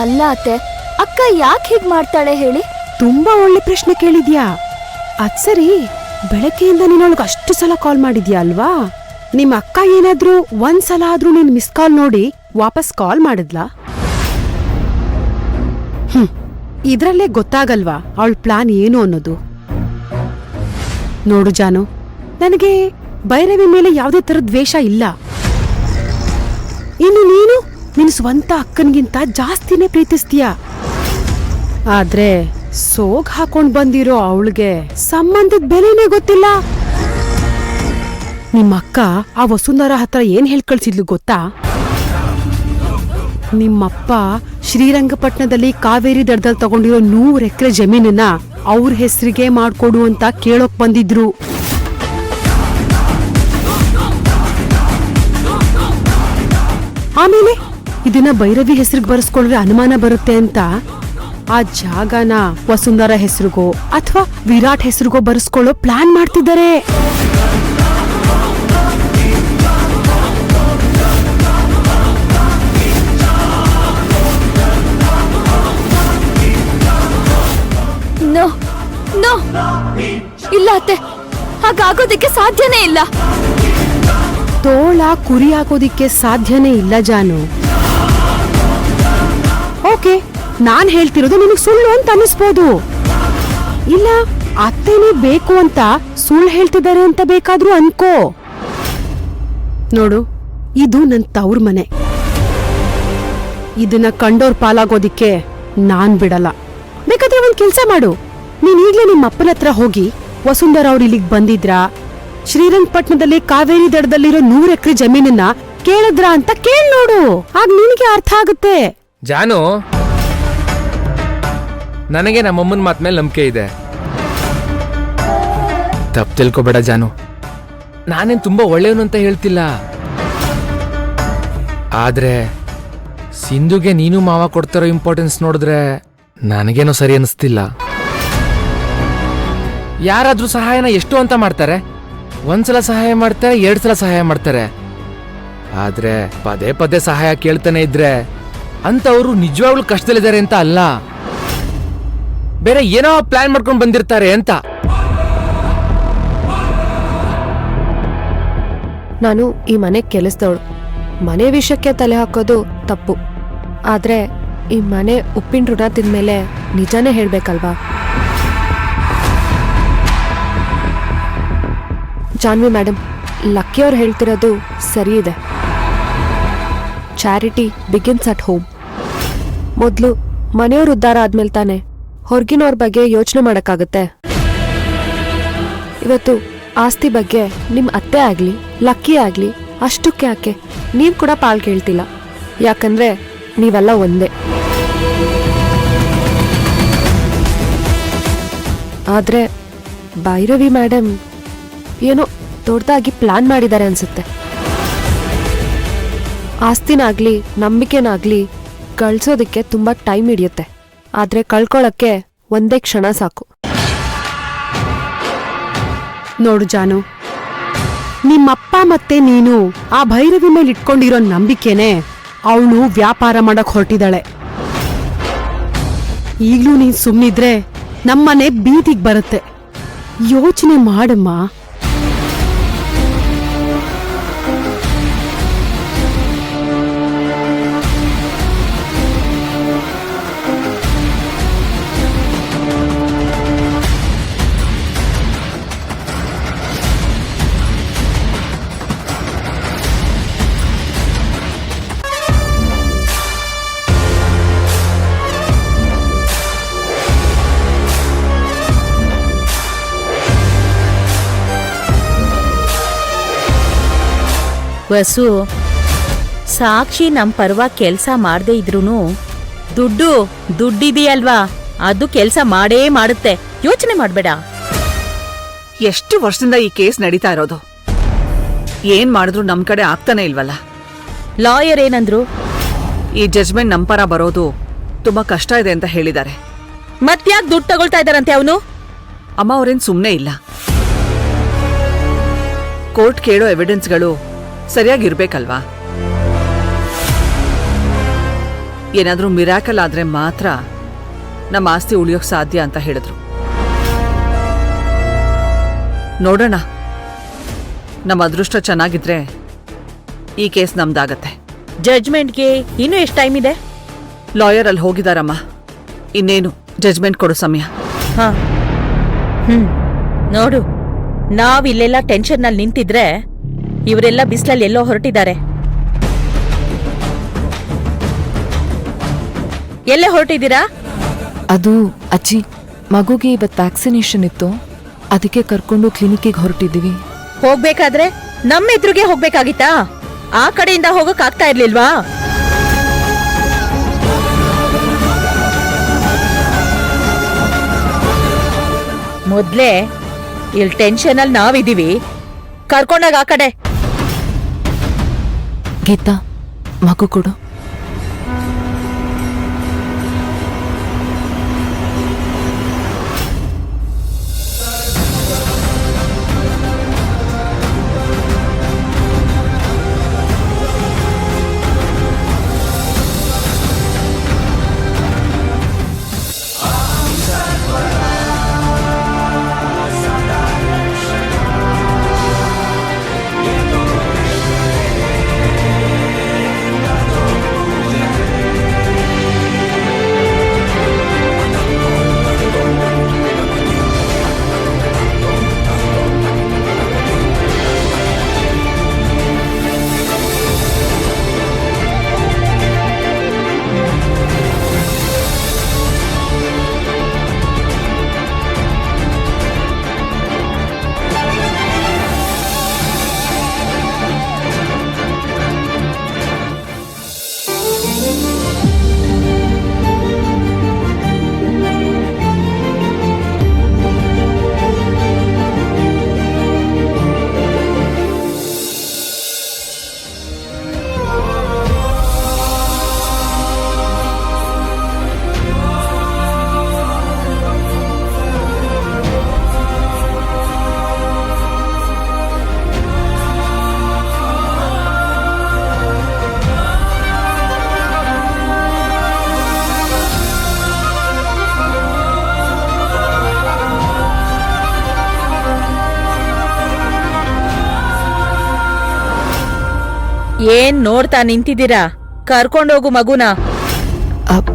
ಅಲ್ಲ ಅತ್ತೆ, ಅಕ್ಕ ಯಾಕೆ ಹೀಗ್ ಮಾಡ್ತಾಳೆ ಹೇಳಿ? ತುಂಬಾ ಒಳ್ಳೆ ಪ್ರಶ್ನೆ ಕೇಳಿದ್ಯಾ. ಅದ್ ಸರಿ, ಬೆಳಗ್ಗೆಯಿಂದ ನೀನೊಳಗೆ ಅಷ್ಟು ಸಲ ಕಾಲ್ ಮಾಡಿದ್ಯಾ ಅಲ್ವಾ? ನಿಮ್ ಅಕ್ಕ ಏನಾದ್ರೂ ಒಂದ್ಸಲ ಆದ್ರೂ ನೀನ್ ಮಿಸ್ ಕಾಲ್ ನೋಡಿ ವಾಪಸ್ ಕಾಲ್ ಮಾಡಿದ್ಲಾ? ಇದ್ರಲ್ಲೇ ಗೊತ್ತಾಗಲ್ವಾ ಅವಳ ಪ್ಲಾನ್ ಏನು ಅನ್ನೋದು. ನೋಡು ಜಾನು, ನನಗೆ ಭೈರವಿ ಮೇಲೆ ಯಾವುದೇ ತರ ದ್ವೇಷ ಇಲ್ಲ. ಇನ್ನು ನೀನು ನಿನ್ ಸ್ವಂತ ಅಕ್ಕನ್ಗಿಂತ ಜಾಸ್ತಿನೇ ಪ್ರೀತಿಸ್ತೀಯ. ಆದ್ರೆ ಸೋಗ್ ಹಾಕೊಂಡ್ ಬಂದಿರೋ ಅವಳಿಗೆ ಸಂಬಂಧದ ಬೆಲೆನೇ ಗೊತ್ತಿಲ್ಲ. ನಿಮ್ಮಕ್ಕ ಆ ವಸುಂಧರ ಹತ್ರ ಏನ್ ಹೇಳ್ಕಳ್ಸಿದ್ಲು ಗೊತ್ತಾ? ನಿಮ್ಮಪ್ಪ ಶ್ರೀರಂಗಪಟ್ಟಣದಲ್ಲಿ ಕಾವೇರಿ ದಡದಲ್ಲಿ ತಗೊಂಡಿರೋ 100 ಎಕರೆ ಜಮೀನನ್ನ ಅವ್ರ ಹೆಸರಿಗೆ ಮಾಡ್ಕೊಡು ಅಂತ ಕೇಳೋಕ್ ಬಂದಿದ್ರು. ಆಮೇಲೆ ಇದನ್ನ ಭೈರವಿ ಹೆಸರಿಗೆ ಬರೆಸ್ಕೊಂಡ್ರೆ ಅನುಮಾನ ಬರುತ್ತೆ ಅಂತ ಆ ಜಾಗನ ವಸುಂಧರ ಹೆಸರಿಗೋ ಅಥವಾ ವಿರಾಟ್ ಹೆಸರಿಗೋ ಬರೆಸ್ಕೊಳ್ಳೋ ಪ್ಲಾನ್ ಮಾಡ್ತಿದ್ದಾರೆ. ನೋ ನೋ, ಇಲ್ಲ ಅತ್ತೆ, ಹಾಗಾಗೋದಿಕ್ಕೆ ಸಾಧ್ಯನೇ ಇಲ್ಲ. ತೋಳ ಕುರಿ ಹಾಕೋದಿಕ್ಕೆ ಸಾಧ್ಯನೇ ಇಲ್ಲ ಜಾನು. ಓಕೆ, ನಾನ್ ಹೇಳ್ತಿರೋದು ನಿನಗ್ ಸುಳ್ಳು ಅಂತ ಅನ್ನಿಸ್ಬೋದು. ಇಲ್ಲ, ಅತ್ತೇನೆ ಬೇಕು ಅಂತ ಸುಳ್ಳು ಹೇಳ್ತಿದ್ದಾರೆ ಅಂತ ಬೇಕಾದ್ರೂ ಅನ್ಕೋ. ನೋಡು, ಇದು ನನ್ ತವ್ರ ಮನೆ. ಇದನ್ನ ಕಂಡೋರ್ ಪಾಲಾಗೋದಿಕ್ಕೆ ನಾನ್ ಬಿಡಲ್ಲ. ಬೇಕಾದ್ರೆ ಒಂದ್ ಕೆಲ್ಸ ಮಾಡು, ನೀನ್ ಈಗ್ಲೇ ನಿಮ್ಮ ಅಪ್ಪನ ಹತ್ರ ಹೋಗಿ ವಸುಂಧರ ಅವ್ರು ಇಲ್ಲಿಗ್ ಬಂದಿದ್ರಾ, ಶ್ರೀರಂಗಪಟ್ಟಣದಲ್ಲಿ ಕಾವೇರಿ ದಡದಲ್ಲಿರೋ 100 ಎಕರೆ ಜಮೀನನ್ನ ಕೇಳಿದ್ರಾ ಅಂತ ಕೇಳ್ ನೋಡು. ಆಗ ನಿನಗೆ ಅರ್ಥ ಆಗುತ್ತೆ. ಜಾನು, ನನಗೆ ನಮ್ಮಮ್ಮನ ಮಾತ್ ಮೇಲೆ ನಂಬಿಕೆ ಇದೆ. ತಪ್ಪು ತಿಳ್ಕೊಬೇಡ ಜಾನು, ನಾನೇನ್ ತುಂಬಾ ಒಳ್ಳೆಯವನು ಅಂತ ಹೇಳ್ತಿಲ್ಲ. ಆದ್ರೆ ಸಿಂಧುಗೆ ನೀನು ಮಾವ ಕೊಡ್ತಿರೋ ಇಂಪಾರ್ಟೆನ್ಸ್ ನೋಡಿದ್ರೆ ನನಗೇನೋ ಸರಿ ಅನಿಸ್ತಿಲ್ಲ. ಯಾರಾದ್ರೂ ಸಹಾಯನ ಎಷ್ಟು ಅಂತ ಮಾಡ್ತಾರೆ? ಒಂದ್ಸಲ ಸಹಾಯ ಮಾಡ್ತಾರೆ, 2 ಸಲ ಸಹಾಯ ಮಾಡ್ತಾರೆ. ಆದ್ರೆ ಪದೇ ಪದೇ ಸಹಾಯ ಕೇಳ್ತಾನೆ ಇದ್ರೆ ಅಂತವ್ರು ನಿಜವಾಗ್ಲೂ ಕಷ್ಟದಲ್ಲಿದ್ದಾರೆ ಅಂತ ಅಲ್ಲ, ಬೇರೆ ಏನೋ ಪ್ಲಾನ್ ಮಾಡ್ಕೊಂಡು ಬಂದಿರ್ತಾರೆ ಅಂತ. ನಾನು ಈ ಮನೆ ಕೆಲಸದವಳು. ಮನೆ ವಿಷಯಕ್ಕೆ ತಲೆ ಹಾಕೋದು ತಪ್ಪು. ಆದ್ರೆ ಈ ಮನೆ ಉಪ್ಪಿನ ಋಣ ತಿಂದ್ಮೇಲೆ ನಿಜಾನೇ ಹೇಳ್ಬೇಕಲ್ವಾ? ಜಾನ್ವಿ ಮೇಡಮ್, ಲಕ್ಕಿಯವ್ರು ಹೇಳ್ತಿರೋದು ಸರಿ ಇದೆ. Charity begins at home. ಮೊದಲು ಮನೆಯವ್ರ ಉದ್ಧಾರ ಆದ್ಮೇಲೆ ತಾನೆ ಹೊರಗಿನವ್ರ ಬಗ್ಗೆ ಯೋಚನೆ ಮಾಡೋಕ್ಕಾಗತ್ತೆ. ಇವತ್ತು ಆಸ್ತಿ ಬಗ್ಗೆ ನಿಮ್ಮ ಅತ್ತೆ ಆಗ್ಲಿ ಲಕ್ಕಿ ಆಗ್ಲಿ ಅಷ್ಟಕ್ಕೆ ಯಾಕೆ ನೀವು ಕೂಡ ಪಾಲ್ ಕೇಳ್ತಿಲ್ಲ. ಯಾಕಂದ್ರೆ ನೀವೆಲ್ಲ ಒಂದೇ. ಆದ್ರೆ ಭೈರವಿ ಮೇಡಮ್ ಏನೋ ದೊಡ್ಡದಾಗಿ ಪ್ಲಾನ್ ಮಾಡಿದ್ದಾರೆ ಅನ್ಸುತ್ತೆ. ಆಸ್ತಿನಾಗ್ಲಿ ನಂಬಿಕೆನಾಗ್ಲಿ ಗಳಿಸೋದಕ್ಕೆ ತುಂಬಾ ಟೈಮ್ ಹಿಡಿಯುತ್ತೆ. ಆದ್ರೆ ಕಳ್ಕೊಳ್ಳೋಕ್ಕೆ ಒಂದೇ ಕ್ಷಣ ಸಾಕು. ನೋಡು ಜಾನು, ನಿಮ್ಮಪ್ಪ ಮತ್ತೆ ನೀನು ಆ ಭೈರವಿ ಮೇಲೆ ಇಟ್ಕೊಂಡಿರೋ ನಂಬಿಕೆನೆ ಅವಳು ವ್ಯಾಪಾರ ಮಾಡಕ್ ಹೊರಟಿದ್ದಾಳೆ. ಈಗ್ಲೂ ನೀನ್ ಸುಮ್ನಿದ್ರೆ ನಮ್ಮನೆ ಬೀದಿಗ್ ಬರುತ್ತೆ. ಯೋಚನೆ ಮಾಡಮ್ಮ. ವಸು, ಸಾಕ್ಷಿ ನಮ್ ಪರ್ವ ಕೆಲ್ಸ ಮಾಡದೇ ಇದ್ರೂನು ದುಡ್ಡಿದೆಯಲ್ವಾ, ಅದು ಕೆಲ್ಸ ಮಾಡೇ ಮಾಡುತ್ತೆ. ಯೋಚನೆ ಮಾಡ್ಬೇಡ. ಎಷ್ಟು ವರ್ಷದಿಂದ ಈ ಕೇಸ್ ನಡೀತಾ ಇರೋದು? ಏನ್ ಮಾಡಿದ್ರು ನಮ್ ಕಡೆ ಆಗ್ತಾನೆ ಇಲ್ವಲ್ಲ. ಲಾಯರ್ ಏನಂದ್ರು? ಈ ಜಜ್ಮೆಂಟ್ ನಮ್ ಪರ ಬರೋದು ತುಂಬಾ ಕಷ್ಟ ಇದೆ ಅಂತ ಹೇಳಿದ್ದಾರೆ. ಮತ್ಯಾಕ್ ದುಡ್ಡು ತಗೊಳ್ತಾ ಇದಾರಂತೆ ಅವನು? ಅಮ್ಮ ಅವ್ರೇನ್ ಸುಮ್ನೆ ಇಲ್ಲ. ಕೋರ್ಟ್ ಕೇಳೋ ಎವಿಡೆನ್ಸ್ಗಳು ಸರಿಯಾಗಿರ್ಬೇಕಲ್ವಾ? ಏನಾದ್ರೂ ಮಿರಾಕಲ್ ಆದ್ರೆ ಮಾತ್ರ ನಮ್ಮ ಆಸ್ತಿ ಉಳಿಯೋಕ್ ಸಾಧ್ಯ ಅಂತ ಹೇಳಿದ್ರು. ನೋಡೋಣ, ನಮ್ಮ ಅದೃಷ್ಟ ಚೆನ್ನಾಗಿದ್ರೆ ಈ ಕೇಸ್ ನಮ್ದಾಗತ್ತೆ. ಜಡ್ಜ್ಮೆಂಟ್ಗೆ ಇನ್ನೂ ಎಷ್ಟು ಟೈಮ್ ಇದೆ? ಲಾಯರ್ ಅಲ್ಲಿ ಹೋಗಿದಾರಮ್ಮ, ಇನ್ನೇನು ಜಡ್ಜ್ಮೆಂಟ್ ಕೊಡೋ ಸಮಯ. ಹಾ, ನೋಡು, ನಾವಿಲ್ಲೆಲ್ಲ ಟೆನ್ಷನ್ನಲ್ಲಿ ನಿಂತಿದ್ರೆ ಇವರೆಲ್ಲ ಬಿಸಿಲಲ್ಲಿ ಎಲ್ಲೋ ಹೊರಟಿದ್ದಾರೆ. ಎಲ್ಲೇ ಹೊರಟಿದ್ದೀರಾ? ಅದು ಅಜ್ಜಿ, ಮಗುಗೆ ಇವತ್ತು ವ್ಯಾಕ್ಸಿನೇಷನ್ ಇತ್ತು, ಅದಕ್ಕೆ ಕರ್ಕೊಂಡು ಕ್ಲಿನಿಕ್ಕಿಗೆ ಹೊರಟಿದ್ದೀವಿ. ಹೋಗ್ಬೇಕಾದ್ರೆ ನಮ್ಮ ಎದುರಿಗೆ ಹೋಗ್ಬೇಕಾಗಿತ್ತಾ? ಆ ಕಡೆಯಿಂದ ಹೋಗಕ್ ಆಗ್ತಾ ಇರ್ಲಿಲ್ವಾ? ಮೊದ್ಲೇ ಇಲ್ಲಿ ಟೆನ್ಷನ್ ಅಲ್ಲಿ ನಾವಿದೀವಿ, ಕರ್ಕೊಂಡಾಗ ಆ ಕಡೆ. ಗೀತಾ, ಮಗು ಕೊಡು. ಏನ್ ನೋಡ್ತಾ ನಿಂತಿದ್ದೀರಾ? ಕರ್ಕೊಂಡೋಗು ಮಗುನ. ಅಪ್